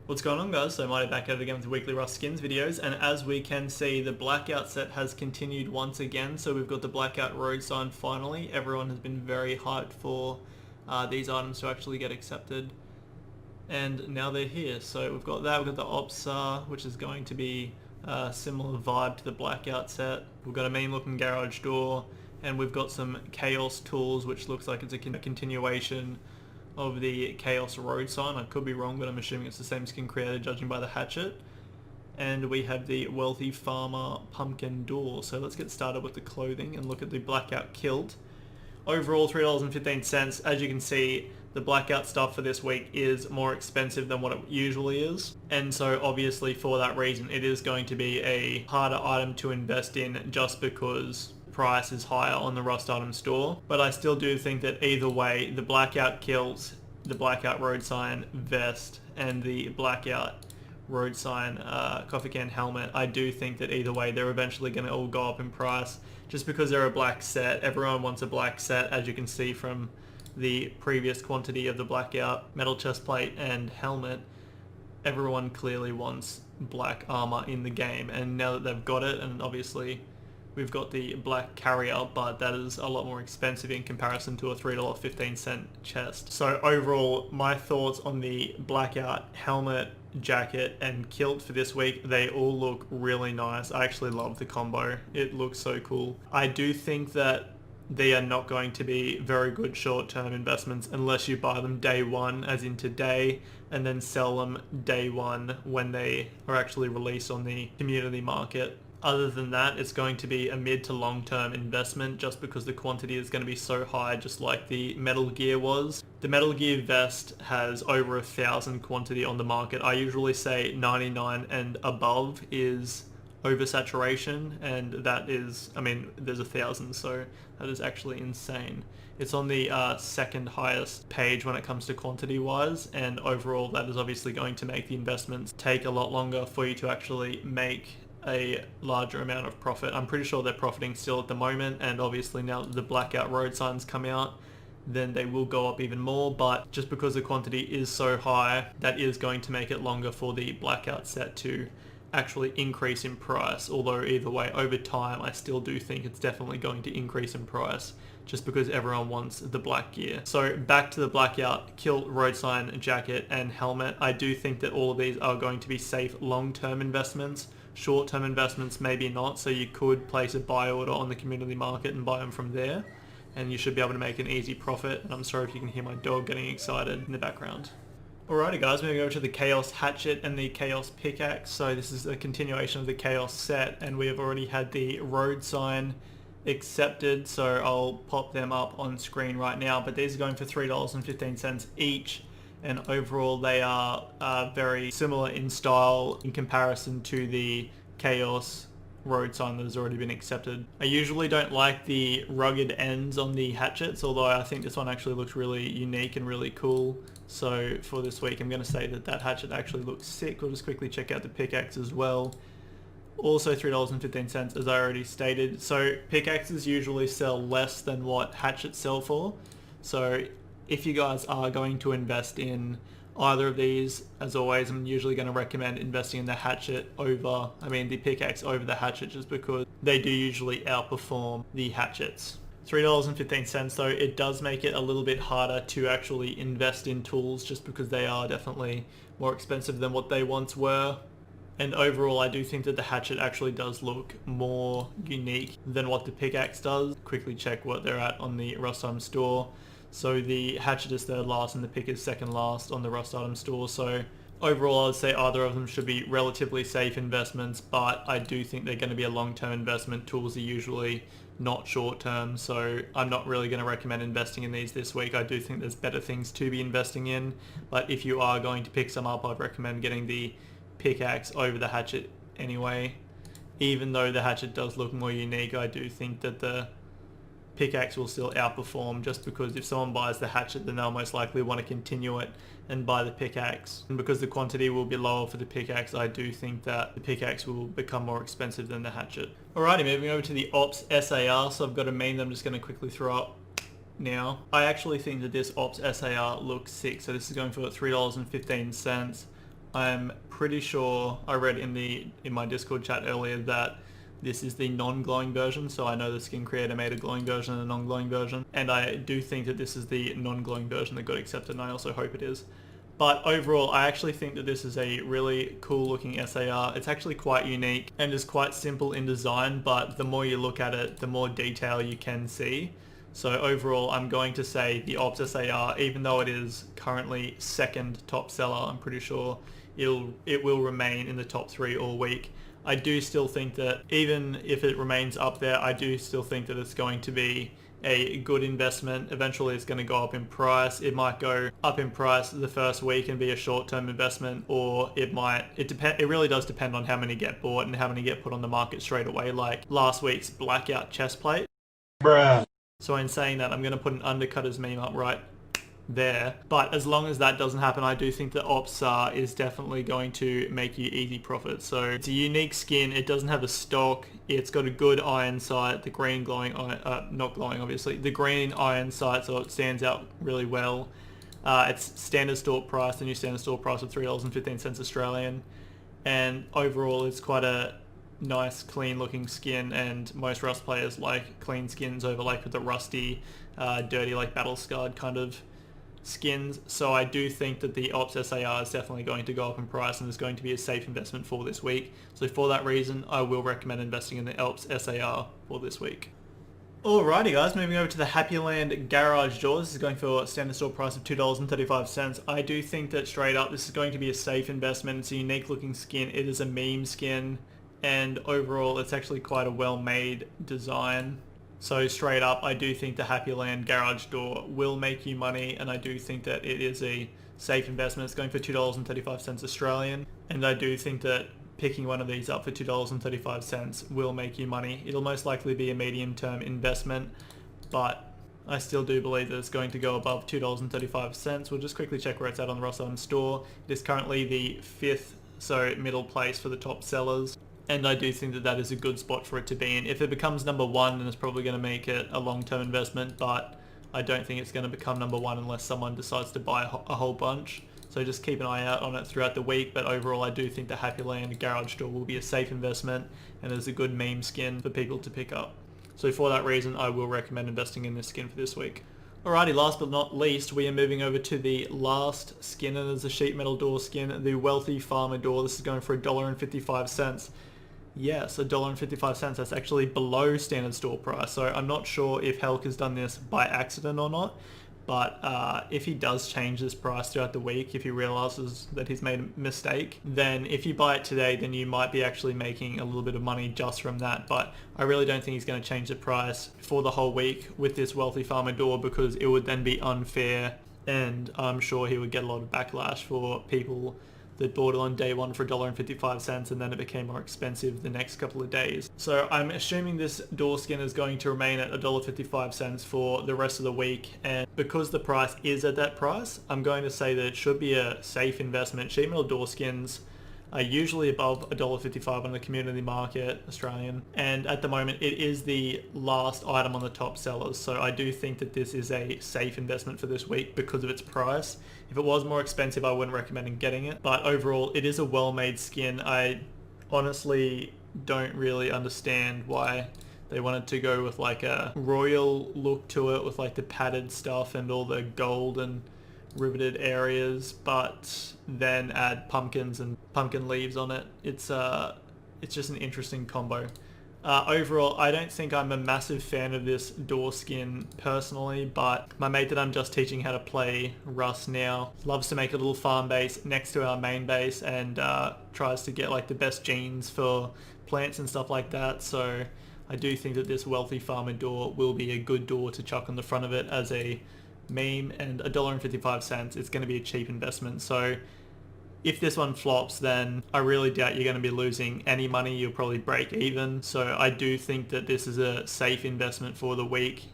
What's going on, guys? So Mighty back at it again with the weekly Rust Skins videos, and as we can see, the Blackout set has continued once again. So we've got the Blackout road sign finally. Everyone has been very hyped for these items to actually get accepted, and now they're here. So we've got that, we've got the Opsa, which is going to be a similar vibe to the Blackout set. We've got a mean looking garage door, and we've got some Chaos tools, which looks like it's a continuation of the Chaos road sign. I could be wrong, but I'm assuming it's the same skin creator judging by the hatchet. And we have the Wealthy Farmer pumpkin door. So let's get started with the clothing and look at the Blackout kilt. Overall $3.15. As you can see, the Blackout stuff for this week is more expensive than what it usually is. And so obviously for that reason, it is going to be a harder item to invest in just because price is higher on the Rust item store. But I still do think that either way, the Blackout kilt, the Blackout road sign vest, and the Blackout road sign coffee can helmet, I do think that either way they're eventually going to all go up in price just because they're a black set. Everyone wants a black set, as you can see from the previous quantity of the Blackout metal chest plate and helmet. Everyone clearly wants black armor in the game, and now that they've got it, and obviously we've got the black carrier, but that is a lot more expensive in comparison to a $3.15 chest. So overall, my thoughts on the Blackout helmet, jacket, and kilt for this week, they all look really nice. I actually love the combo. It looks so cool. I do think that they are not going to be very good short-term investments unless you buy them day one, as in today, and then sell them day one when they are actually released on the community market. Other than that, it's going to be a mid to long-term investment just because the quantity is going to be so high, just like the Metal Gear was. The Metal Gear vest has over 1,000 quantity on the market. I usually say 99 and above is oversaturation, and that is, I mean, there's 1,000, so that is actually insane. It's on the second highest page when it comes to quantity wise, and overall that is obviously going to make the investments take a lot longer for you to actually make a larger amount of profit. I'm pretty sure they're profiting still at the moment, and obviously now that the Blackout road signs come out, then they will go up even more. But just because the quantity is so high, that is going to make it longer for the Blackout set to actually increase in price. Although either way, over time, I still do think it's definitely going to increase in price just because everyone wants the black gear. So back to the Blackout kilt, road sign, jacket, and helmet. I do think that all of these are going to be safe long-term investments. Short-term investments maybe not, so you could place a buy order on the community market and buy them from there, and you should be able to make an easy profit. And I'm sorry if you can hear my dog getting excited in the background. Alrighty guys, moving over to the Chaos hatchet and the Chaos pickaxe. So this is a continuation of the Chaos set, and we have already had the road sign accepted, so I'll pop them up on screen right now. But these are going for $3.15 each, and overall they are very similar in style in comparison to the Chaos road sign that has already been accepted. I usually don't like the rugged ends on the hatchets, although I think this one actually looks really unique and really cool. So for this week, I'm going to say that that hatchet actually looks sick. We'll just quickly check out the pickaxe as well. Also $3.15, as I already stated. So pickaxes usually sell less than what hatchets sell for. So if you guys are going to invest in either of these, as always, I'm usually going to recommend investing in the hatchet over, the pickaxe over the hatchet, just because they do usually outperform the hatchets. $3.15 though, it does make it a little bit harder to actually invest in tools just because they are definitely more expensive than what they once were. And overall, I do think that the hatchet actually does look more unique than what the pickaxe does. Quickly check what they're at on the Rust item store. So the hatchet is third last and the pick is second last on the Rust item store. So overall, I would say either of them should be relatively safe investments, but I do think they're going to be a long-term investment. Tools are usually not short-term, so I'm not really going to recommend investing in these this week. I do think there's better things to be investing in, but if you are going to pick some up, I'd recommend getting the pickaxe over the hatchet anyway. Even though the hatchet does look more unique, I do think that the pickaxe will still outperform, just because if someone buys the hatchet, then they'll most likely want to continue it and buy the pickaxe. And because the quantity will be lower for the pickaxe, I do think that the pickaxe will become more expensive than the hatchet. Alrighty, moving over to the Ops SAR. So I've got a meme that I'm just going to quickly throw up now. I actually think that this Ops SAR looks sick. So this is going for $3.15. I'm pretty sure I read in my Discord chat earlier that this is the non-glowing version, so I know the skin creator made a glowing version and a non-glowing version, and I do think that this is the non-glowing version that got accepted, and I also hope it is. But overall, I actually think that this is a really cool looking SAR. It's actually quite unique and is quite simple in design, but the more you look at it, the more detail you can see. So overall, I'm going to say the Ops SAR, even though it is currently second top seller, I'm pretty sure it will remain in the top 3 all week. I do still think that even if it remains up there, I do still think that it's going to be a good investment. Eventually it's going to go up in price. It might go up in price the first week and be a short-term investment, or it really does depend on how many get bought and how many get put on the market straight away, like last week's Blackout chest plate. Bruh. So in saying that, I'm going to put an undercutters meme up right there, but as long as that doesn't happen, I do think that Ops is definitely going to make you easy profit. So it's a unique skin. It doesn't have a stock. It's got a good iron sight, the green glowing not glowing obviously, the green iron sight, so it stands out really well. It's standard store price, the new standard store price of $3.15 Australian, and overall it's quite a nice clean looking skin, and most Rust players like clean skins over like with the rusty, dirty, like battle scarred kind of skins. So I do think that the Ops SAR is definitely going to go up in price and is going to be a safe investment for this week. So for that reason, I will recommend investing in the Ops SAR for this week. Alrighty guys, moving over to the Happy Land Garage Door. This is going for a standard store price of $2.35. I do think that straight up this is going to be a safe investment. It's a unique looking skin. It is a meme skin, and overall it's actually quite a well made design. So straight up, I do think the Happy Land Garage Door will make you money, and I do think that it is a safe investment. It's going for $2.35 Australian, and I do think that picking one of these up for $2.35 will make you money. It'll most likely be a medium-term investment, but I still do believe that it's going to go above $2.35. We'll just quickly check where it's at on the Rust store. It is currently the 5th, so middle place for the top sellers. And I do think that that is a good spot for it to be in. If it becomes number 1, then it's probably going to make it a long-term investment, but I don't think it's going to become number 1 unless someone decides to buy a whole bunch. So just keep an eye out on it throughout the week, but overall I do think the Happy Land Garage Door will be a safe investment and is a good meme skin for people to pick up. So for that reason, I will recommend investing in this skin for this week. Alrighty, last but not least, we are moving over to the last skin, and it's a sheet metal door skin, the Wealthy Farmer Door. This is going for $1.55. Yes, $1.55. That's actually below standard store price. So I'm not sure if Helk has done this by accident or not, but if he does change this price throughout the week, if he realizes that he's made a mistake, then if you buy it today, then you might be actually making a little bit of money just from that. But I really don't think he's going to change the price for the whole week with this Wealthy Farmer Door, because it would then be unfair, and I'm sure he would get a lot of backlash for people that bought it on day 1 for $1.55, and then it became more expensive the next couple of days. So I'm assuming this door skin is going to remain at $1.55 for the rest of the week, and because the price is at that price, I'm going to say that it should be a safe investment. Sheet metal door skins are usually above $1.55 on the community market, Australian, and at the moment it is the last item on the top sellers. So I do think that this is a safe investment for this week because of its price. If it was more expensive, I wouldn't recommend getting it, but overall it is a well-made skin. I honestly don't really understand why they wanted to go with like a royal look to it with like the padded stuff and all the gold and riveted areas, but then add pumpkins and pumpkin leaves on it. It's just an interesting combo. Overall, I don't think I'm a massive fan of this door skin personally, but my mate that I'm just teaching how to play Rust now loves to make a little farm base next to our main base, and tries to get like the best genes for plants and stuff like that. So I do think that this Wealthy Farmer Door will be a good door to chuck on the front of it as a meme, and $1.55, it's going to be a cheap investment. So if this one flops, then I really doubt you're going to be losing any money. You'll probably break even. So I do think that this is a safe investment for the week.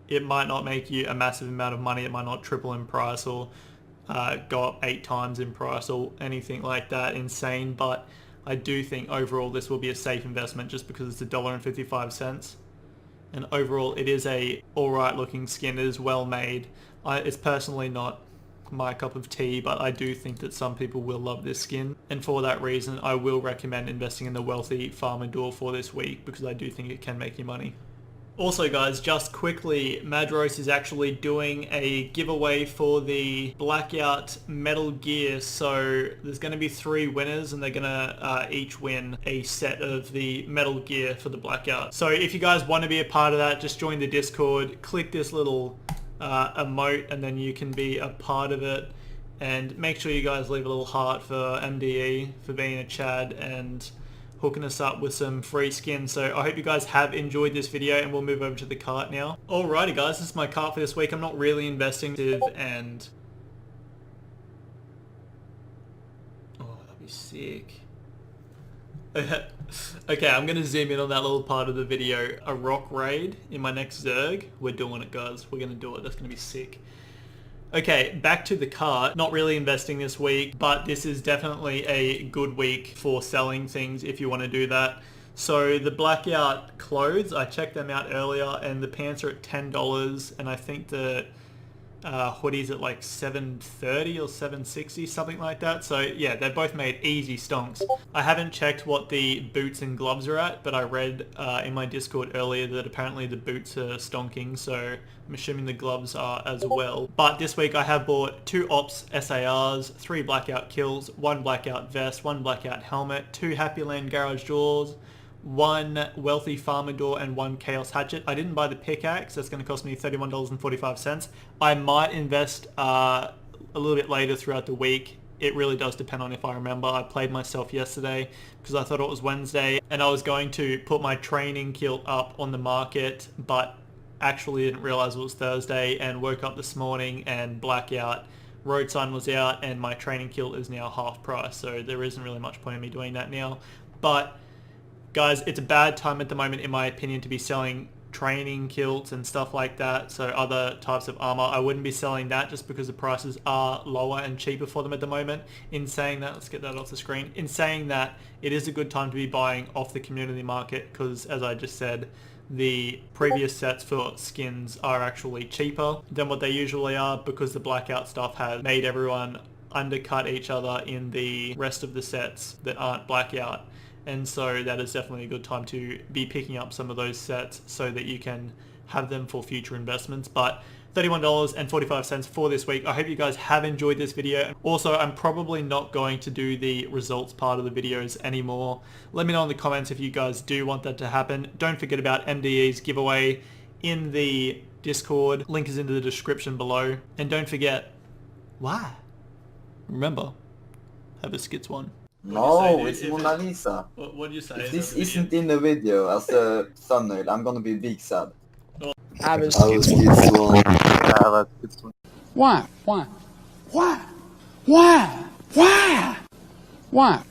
It might not make you a massive amount of money. It might not triple in price or go up 8 times in price or anything like that insane, but I do think overall this will be a safe investment just because it's $1.55. And overall it is a alright looking skin. It is well made. It's personally not my cup of tea, but I do think that some people will love this skin. And for that reason, I will recommend investing in the Wealthy Farmador for this week because I do think it can make you money. Also guys, just quickly, Madros is actually doing a giveaway for the Blackout Metal Gear. So there's going to be 3 winners and they're going to each win a set of the Metal Gear for the Blackout. So if you guys want to be a part of that, just join the Discord, click this little emote and then you can be a part of it. And make sure you guys leave a little heart for MDE for being a Chad and hooking us up with some free skins. So I hope you guys have enjoyed this video and we'll move over to the cart now. Alrighty guys, this is my cart for this week. I'm not really investing and... oh, that'd be sick. Okay, I'm going to zoom in on that little part of the video. A rock raid in my next Zerg. We're doing it guys. We're going to do it. That's going to be sick. Okay, back to the cart. Not really investing this week, but this is definitely a good week for selling things if you want to do that. So the Blackout clothes, I checked them out earlier and the pants are at $10 and I think the hoodies at like $7.30 or $7.60, something like that. So yeah, they both made easy stonks. I haven't checked what the boots and gloves are at, but I read in my Discord earlier that apparently the boots are stonking, so I'm assuming the gloves are as well. But this week I have bought 2 Ops SARs, 3 Blackout kills, 1 Blackout vest, 1 Blackout helmet, 2 Happy Land garage doors, 1 Wealthy Farmador and 1 Chaos Hatchet. I didn't buy the pickaxe. That's going to cost me $31.45. I might invest a little bit later throughout the week. It really does depend on if I remember. I played myself yesterday because I thought it was Wednesday and I was going to put my training kilt up on the market, but actually didn't realize it was Thursday and woke up this morning and Blackout road sign was out and my training kilt is now half price. So there isn't really much point in me doing that now. But guys, it's a bad time at the moment, in my opinion, to be selling training kilts and stuff like that. So other types of armor, I wouldn't be selling that just because the prices are lower and cheaper for them at the moment. In saying that, let's get that off the screen. In saying that, it is a good time to be buying off the community market because, as I just said, the previous sets for skins are actually cheaper than what they usually are because the Blackout stuff has made everyone undercut each other in the rest of the sets that aren't Blackout. And so that is definitely a good time to be picking up some of those sets so that you can have them for future investments. But $31.45 for this week. I hope you guys have enjoyed this video. Also, I'm probably not going to do the results part of the videos anymore. Let me know in the comments if you guys do want that to happen. Don't forget about MDE's giveaway in the Discord. Link is in the description below. And don't forget, why? Remember, have a skits one. No, it's Mona Lisa. What do you say? If this isn't in the video as a thumbnail, I'm gonna be big sad. I was kids one. Why? Why? Why? Why? Why? Why?